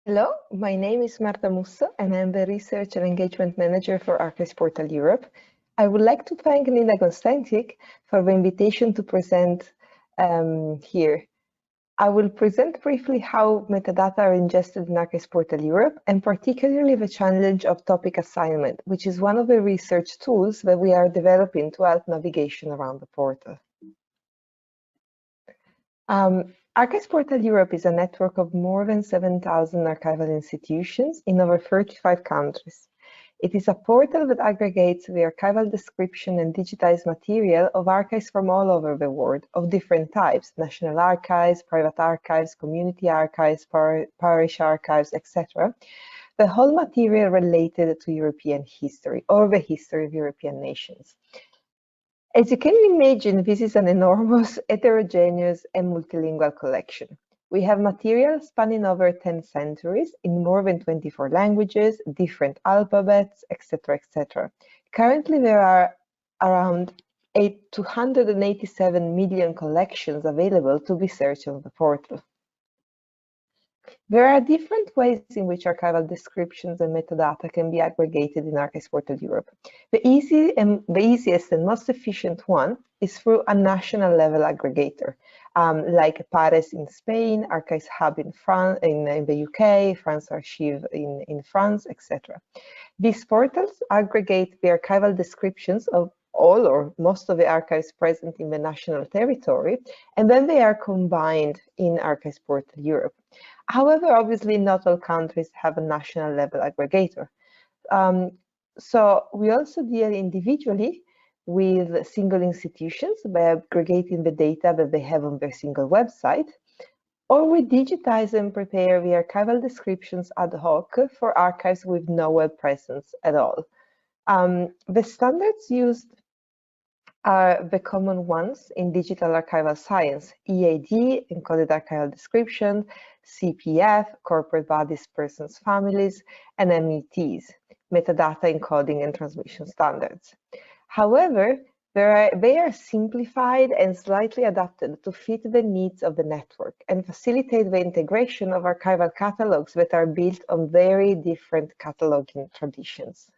Hello, my name is Marta Musso, and I'm the Research and Engagement Manager for Archives Portal Europe. I would like to thank Nina Konstantic for the invitation to present here. I will present briefly how metadata are ingested in Archives Portal Europe, and particularly the challenge of topic assignment, which is one of the research tools that we are developing to help navigation around the portal. Archives Portal Europe is a network of more than 7,000 archival institutions in over 35 countries. It is a portal that aggregates the archival description and digitized material of archives from all over the world, of different types: national archives, private archives, community archives, parish archives, etc. The whole material related to European history or the history of European nations. As you can imagine, this is an enormous, heterogeneous, and multilingual collection. We have material spanning over 10 centuries in more than 24 languages, different alphabets, etc., etc. Currently, there are around 287 million collections available to be searched on the portal. There are different ways in which archival descriptions and metadata can be aggregated in Archives Portal Europe. The easiest and most efficient one is through a national level aggregator, like Pares in Spain, Archives Hub in France, in the UK, France Archive in France, etc. These portals aggregate the archival descriptions of all or most of the archives present in the national territory, and then they are combined in Archives Portal Europe. However, obviously not all countries have a national level aggregator. So we also deal individually with single institutions by aggregating the data that they have on their single website, or we digitize and prepare the archival descriptions ad hoc for archives with no web presence at all. The standards used are the common ones in digital archival science: EAD, encoded archival description, CPF, corporate bodies, persons, families, and METs, metadata encoding and transmission standards. However, they are simplified and slightly adapted to fit the needs of the network and facilitate the integration of archival catalogs that are built on very different cataloging traditions.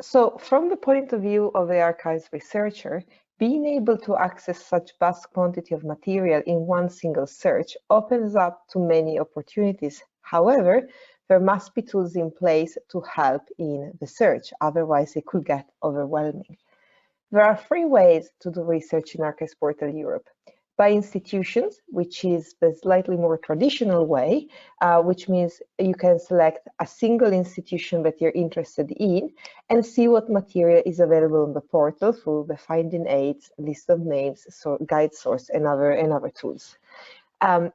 So from the point of view of the archives researcher, being able to access such vast quantity of material in one single search opens up to many opportunities. However, there must be tools in place to help in the search, otherwise it could get overwhelming. There are 3 ways to do research in Archives Portal Europe: by institutions, which is the slightly more traditional way, which means you can select a single institution that you're interested in and see what material is available on the portal through the finding aids, list of names, guide source, and other tools.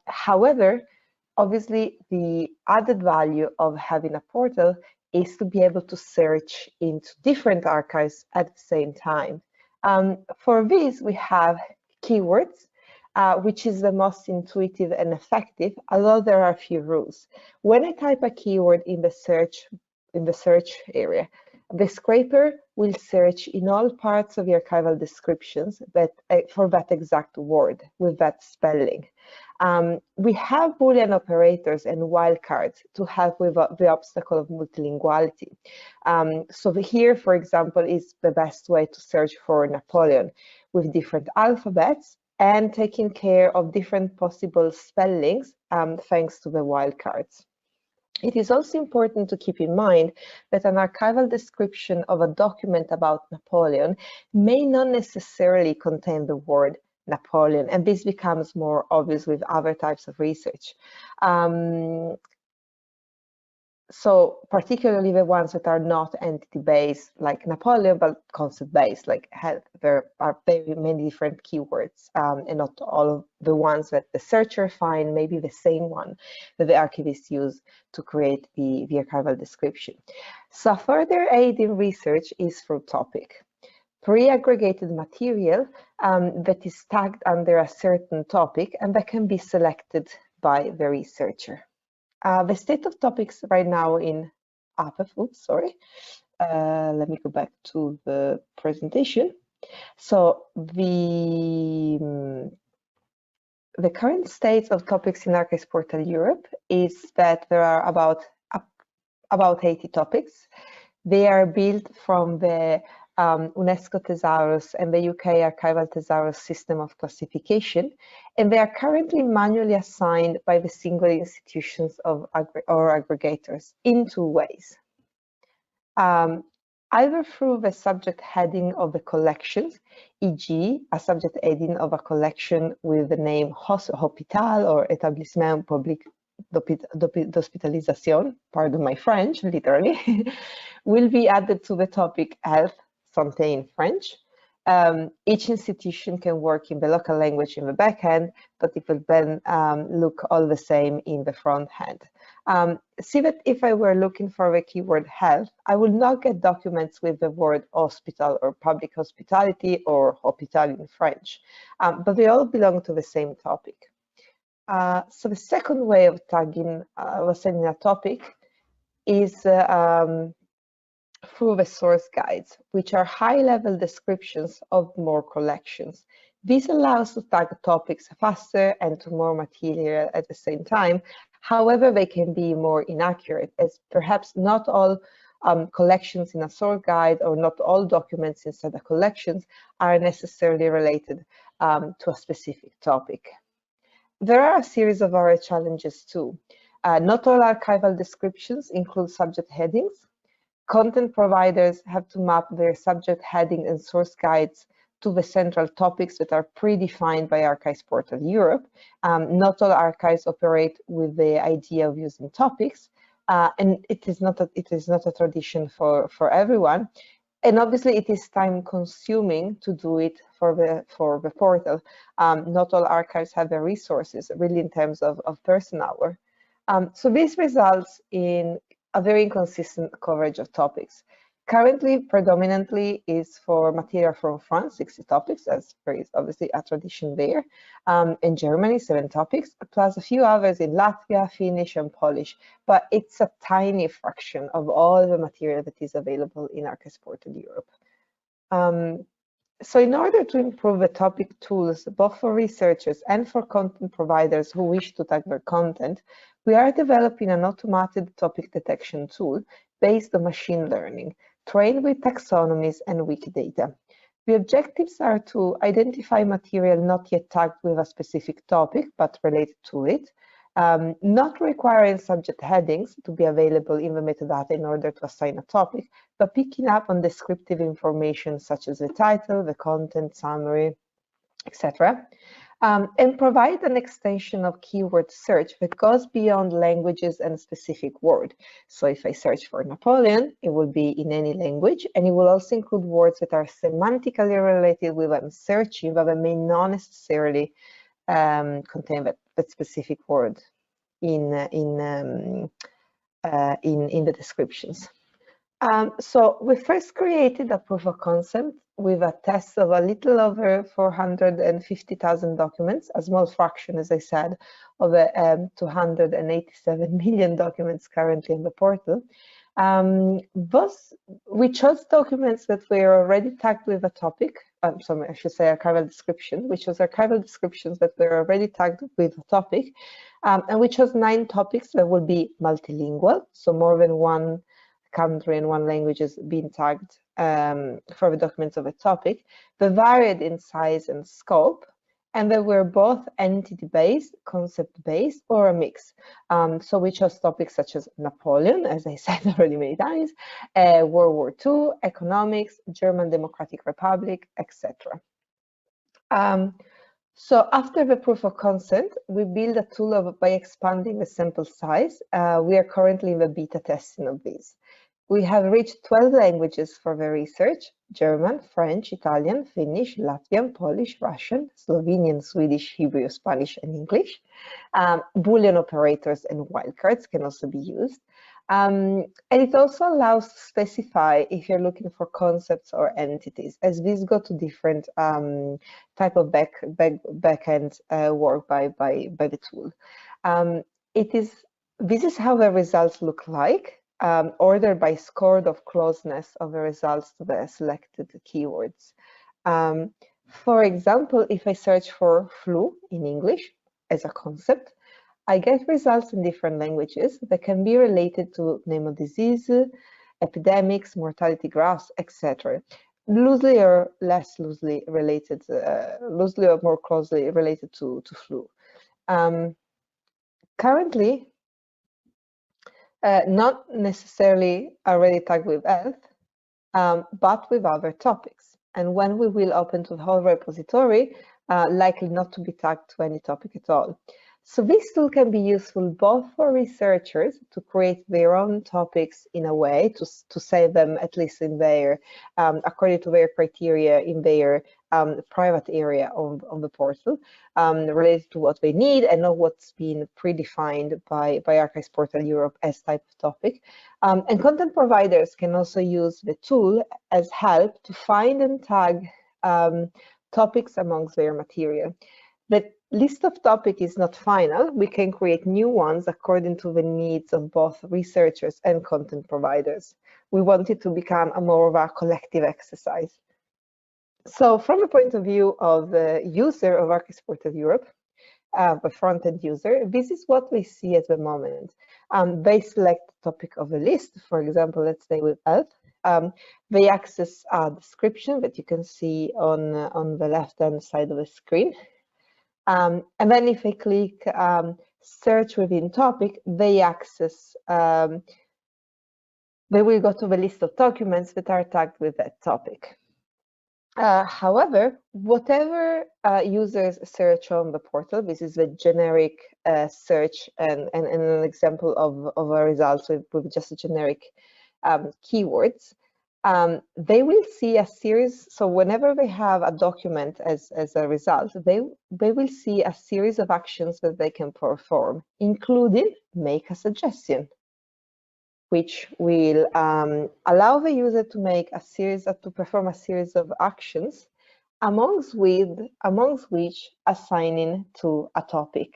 However, obviously, the added value of having a portal is to be able to search into different archives at the same time. For this, we have keywords, which is the most intuitive and effective, although there are a few rules. When I type a keyword in the search area, the scraper will search in all parts of the archival descriptions for that exact word with that spelling. We have Boolean operators and wildcards to help with the obstacle of multilinguality. So here, for example, is the best way to search for Napoleon with different alphabets and taking care of different possible spellings thanks to the wildcards. It is also important to keep in mind that an archival description of a document about Napoleon may not necessarily contain the word Napoleon, and this becomes more obvious with other types of research. So particularly the ones that are not entity-based like Napoleon, but concept-based like health. There are very many different keywords, and not all of the ones that the searcher find may be the same one that the archivist use to create the archival description. So further aid in research is through topic. Pre-aggregated material that is tagged under a certain topic and that can be selected by the researcher. The state of topics right now in let me go back to the presentation. So the current state of topics in Archives Portal Europe is that there are about 80 topics. They are built from the UNESCO Thesaurus and the UK Archival Thesaurus system of classification, and they are currently manually assigned by the single institutions or aggregators in two ways. Either through the subject heading of the collections, e.g. a subject heading of a collection with the name Hôpital or Établissement Public d'Hospitalisation, pardon my French, literally, will be added to the topic health, santé in French. Each institution can work in the local language in the back end, but it will then look all the same in the front end. See that if I were looking for the keyword health, I will not get documents with the word hospital or public hospitality or hôpital in French, but they all belong to the same topic. So the second way of tagging, assigning a topic is through the source guides, which are high-level descriptions of more collections. This allows to tag topics faster and to more material at the same time. However, they can be more inaccurate, as perhaps not all collections in a source guide or not all documents inside the collections are necessarily related to a specific topic. There are a series of other challenges too. Not all archival descriptions include subject headings. Content providers have to map their subject heading and source guides to the central topics that are predefined by Archives Portal Europe. Not all archives operate with the idea of using topics, and it is not a tradition for everyone. And obviously, it is time-consuming to do it for the portal. Not all archives have the resources, really, in terms of person-hour. So this results in a very inconsistent coverage of topics. Currently, predominantly is for material from France, 60 topics, as there is obviously a tradition there. In Germany, 7 topics, plus a few others in Latvia, Finnish, and Polish. But it's a tiny fraction of all the material that is available in Archives Portal Europe. So in order to improve the topic tools, both for researchers and for content providers who wish to tag their content, we are developing an automated topic detection tool based on machine learning, trained with taxonomies and Wikidata. The objectives are to identify material not yet tagged with a specific topic, but related to it, not requiring subject headings to be available in the metadata in order to assign a topic, but picking up on descriptive information such as the title, the content, summary, etc. And provide an extension of keyword search that goes beyond languages and specific word. So if I search for Napoleon, it will be in any language, and it will also include words that are semantically related with what I'm searching, but that may not necessarily contain that specific word in the descriptions. So we first created a proof of concept with a test of a little over 450,000 documents, a small fraction, as I said, of the 287 million documents currently in the portal. We chose documents that were already tagged with a topic, I should say archival description, which was archival descriptions that were already tagged with a topic, and we chose 9 topics that would be multilingual, so more than one country and one language is being tagged for the documents of a topic. They varied in size and scope, and they were both entity-based, concept-based, or a mix. So we chose topics such as Napoleon, as I said already many times, World War II, economics, German Democratic Republic, etc. So after the proof of concept, we build a tool by expanding the sample size. We are currently in the beta testing of this. We have reached 12 languages for the research: German, French, Italian, Finnish, Latvian, Polish, Russian, Slovenian, Swedish, Hebrew, Spanish, and English. Boolean operators and wildcards can also be used. And it also allows to specify if you're looking for concepts or entities, as these go to different type of back-end work by the tool. This is how the results look like. Ordered by score of closeness of the results to the selected keywords. For example, if I search for flu in English, as a concept. I get results in different languages that can be related to name of disease, epidemics, mortality graphs, etc. Loosely or less loosely related, loosely or more closely related to flu. Currently, not necessarily already tagged with health, but with other topics. And when we will open to the whole repository, likely not to be tagged to any topic at all. So this tool can be useful both for researchers to create their own topics in a way, to save them at least in their, according to their criteria in their private area on the portal, related to what they need and not what's been predefined by Archives Portal Europe as type of topic. And content providers can also use the tool as help to find and tag topics amongst their material. The list of topics is not final. We can create new ones according to the needs of both researchers and content providers. We want it to become more of a collective exercise. So from the point of view of the user of Archives Portal Europe, the front-end user, this is what we see at the moment. They select the topic of the list. For example, let's say with health. They access a description that you can see on the left-hand side of the screen. And then if they click search within topic, they access, they will go to the list of documents that are tagged with that topic. However, whatever users search on the portal, this is a generic search and an example of a result with just a generic keywords. They will see a series, so whenever they have a document as a result, they will see a series of actions that they can perform, including make a suggestion, which will allow the user to make a series to perform a series of actions, amongst which assigning to a topic,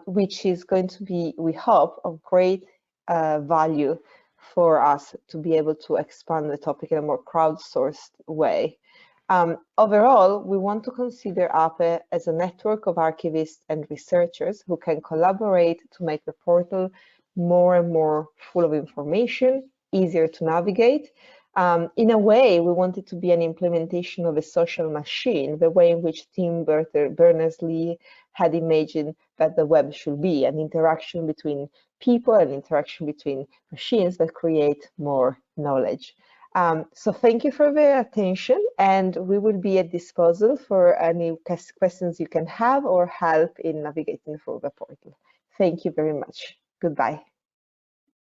which is going to be, we hope, of great value for us to be able to expand the topic in a more crowdsourced way. Overall, we want to consider APE as a network of archivists and researchers who can collaborate to make the portal more and more full of information, easier to navigate. In a way, we want it to be an implementation of a social machine, the way in which Tim Berners-Lee had imagined that the web should be, an interaction between people and interaction between machines that create more knowledge. So thank you for the attention, and we will be at disposal for any questions you can have or help in navigating through the portal. Thank you very much. Goodbye.